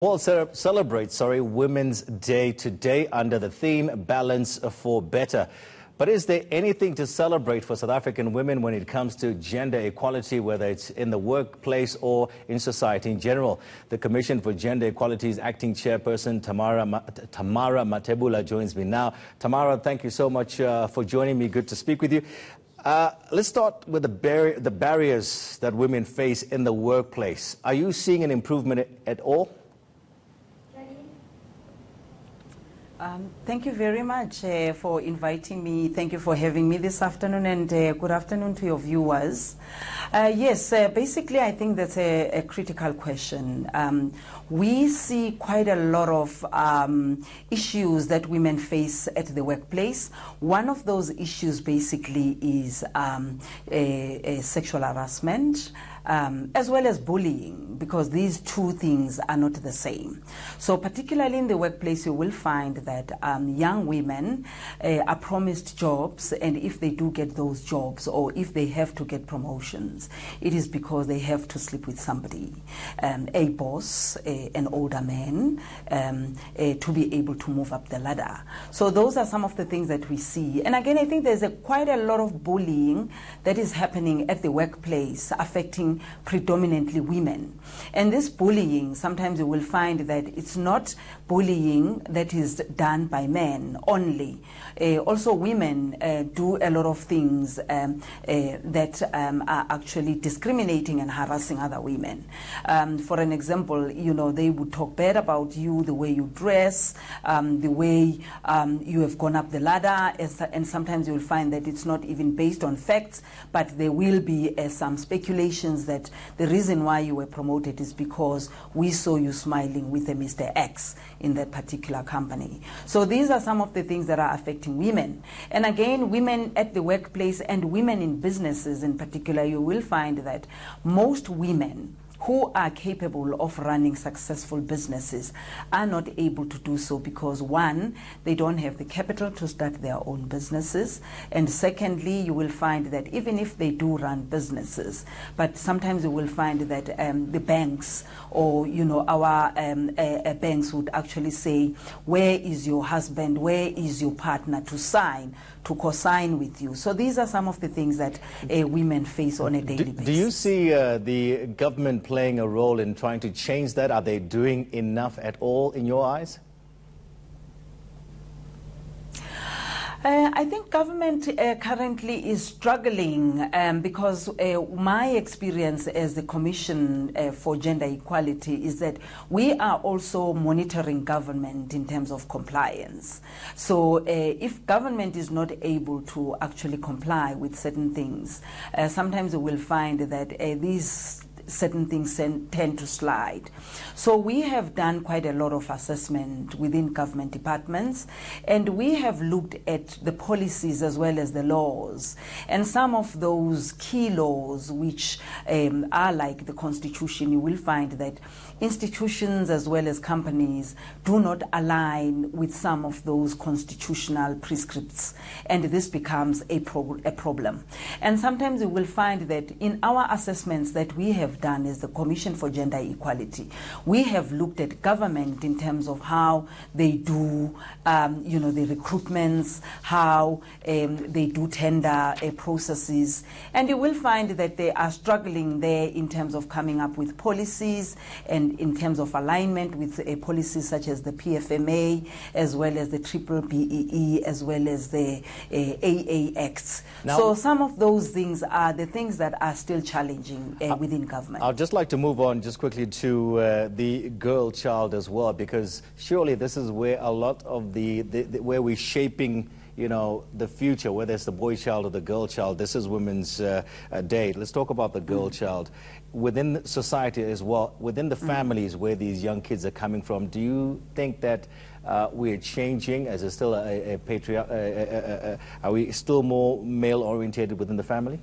World celebrates Women's Day today under the theme Balance for Better. But is there anything to celebrate for South African women when it comes to gender equality, whether it's in the workplace or in society in general? The Commission for Gender Equality's acting chairperson, Tamara Mathebula, joins me now. Tamara, thank you so much for joining me. Good to speak with you. Let's start with the barriers that women face in the workplace. Are you seeing an improvement at all? Thank you very much for inviting me. Thank you for having me this afternoon, and good afternoon to your viewers. Yes, basically I think that's a critical question. We see quite a lot of issues that women face at the workplace. One of those issues basically is sexual harassment, as well as bullying, because these two things are not the same. So particularly in the workplace, you will find that young women are promised jobs, and if they do get those jobs, or if they have to get promotions, it is because they have to sleep with somebody, a boss, an older man, to be able to move up the ladder. So those are some of the things that we see. And again, I think there's quite a lot of bullying that is happening at the workplace, affecting predominantly women. And this bullying, sometimes you will find that it's not bullying that is done by men only. Also women do a lot of things that are actually discriminating and harassing other women. For an example, you know, they would talk bad about you, the way you dress, the way you have gone up the ladder, and sometimes you will find that it's not even based on facts, but there will be some speculations that the reason why you were promoted is because we saw you smiling with a Mr. X in that particular company. So these are some of the things that are affecting women. And again, women at the workplace and women in businesses in particular, you will find that most women who are capable of running successful businesses are not able to do so because, one, they don't have the capital to start their own businesses, and secondly, you will find that even if they do run businesses, but sometimes you will find that the banks, or you know, our banks would actually say, where is your husband, where is your partner to sign, to co-sign with you? So these are some of the things that women face on a daily basis. Do you see the government playing a role in trying to change that? Are they doing enough at all in your eyes? I think government currently is struggling because my experience as the Commission for Gender Equality is that we are also monitoring government in terms of compliance. So if government is not able to actually comply with certain things, sometimes we will find that these certain things tend to slide. So we have done quite a lot of assessment within government departments, and we have looked at the policies as well as the laws. And some of those key laws, which are like the Constitution, you will find that institutions as well as companies do not align with some of those constitutional prescripts, and this becomes a problem. And sometimes you will find that in our assessments that we have done as the Commission for Gender Equality, we have looked at government in terms of how they do, you know, the recruitments, how they do tender processes, and you will find that they are struggling there in terms of coming up with policies and in terms of alignment with policies such as the PFMA, as well as the BEE, as well as the AAX. Now, so some of those things are the things that are still challenging within government. I'd just like to move on just quickly to the girl child as well, because surely this is where a lot of where we're shaping, you know, the future, whether it's the boy child or the girl child. This is Women's Day. Let's talk about the girl child. Within society as well, within the families where these young kids are coming from, do you think that we're changing? As it's still are we still more male-orientated within the family?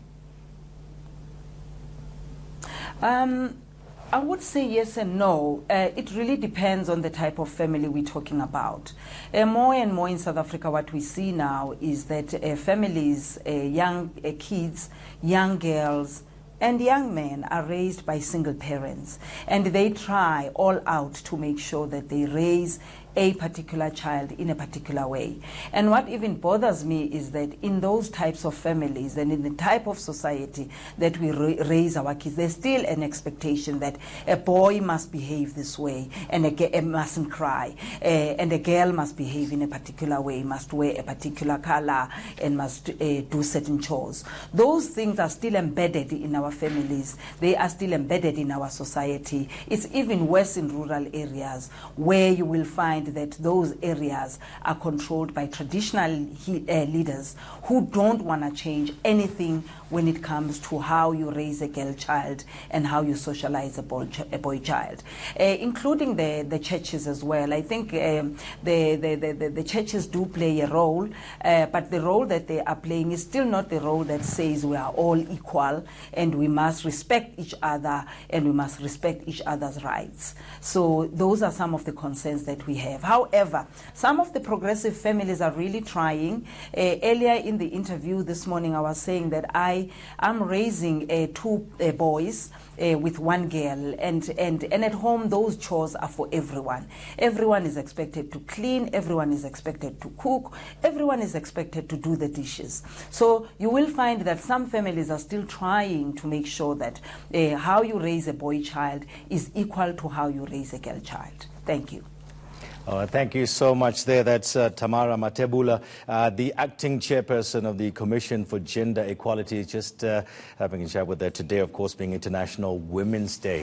I would say yes and no. It really depends on the type of family we're talking about. More and more in South Africa, what we see now is that families, young kids, young girls, and young men are raised by single parents, and they try all out to make sure that they raise a particular child in a particular way. And what even bothers me is that in those types of families and in the type of society that we raise our kids, there's still an expectation that a boy must behave this way and a mustn't cry, and a girl must behave in a particular way, must wear a particular color, and must do certain chores. Those things are still embedded in our families. They are still embedded in our society. It's even worse in rural areas, where you will find that those areas are controlled by traditional leaders who don't want to change anything when it comes to how you raise a girl child and how you socialize a boy child, including the churches as well. I think the churches do play a role, but the role that they are playing is still not the role that says we are all equal and we must respect each other and we must respect each other's rights. So those are some of the concerns that we have. However, some of the progressive families are really trying. Earlier in the interview this morning, I was saying that I am raising two boys with one girl, and at home those chores are for everyone. Everyone is expected to clean, everyone is expected to cook, everyone is expected to do the dishes. So you will find that some families are still trying to make sure that how you raise a boy child is equal to how you raise a girl child. Thank you. Thank you so much there. That's Tamara Mathebula, the acting chairperson of the Commission for Gender Equality, just having a chat with her today, of course, being International Women's Day.